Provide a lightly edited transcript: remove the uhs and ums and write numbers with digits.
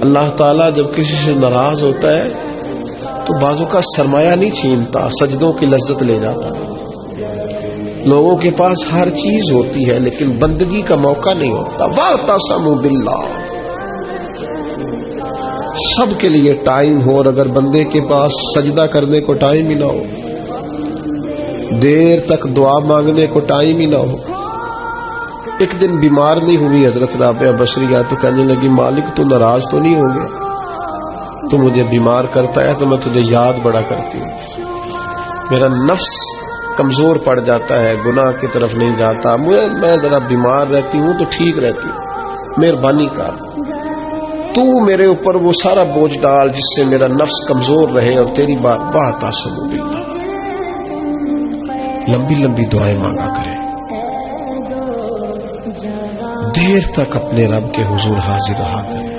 اللہ تعالیٰ جب کسی سے ناراض ہوتا ہے تو بازو کا سرمایہ نہیں چھینتا، سجدوں کی لذت لے جاتا ہے۔ لوگوں کے پاس ہر چیز ہوتی ہے لیکن بندگی کا موقع نہیں ہوتا۔ وَاعْتَصَمُوا بِاللَّهِ، سب کے لیے ٹائم ہو، اور اگر بندے کے پاس سجدہ کرنے کو ٹائم ہی نہ ہو، دیر تک دعا مانگنے کو ٹائم ہی نہ ہو۔ ایک دن بیمار نہیں ہوئی حضرت رابعہ بصریہ تو کہنے لگی مالک تو ناراض تو نہیں ہو گیا؟ تو مجھے بیمار کرتا ہے تو میں تجھے یاد بڑا کرتی ہوں، میرا نفس کمزور پڑ جاتا ہے، گناہ کی طرف نہیں جاتا، میں ذرا بیمار رہتی ہوں تو ٹھیک رہتی ہوں، مہربانی کر تو میرے اوپر وہ سارا بوجھ ڈال جس سے میرا نفس کمزور رہے اور تیری بات واعتصموا باللہ۔ لمبی لمبی دعائیں مانگا کریں، دیر تک اپنے رب کے حضور حاضر رہا کریں۔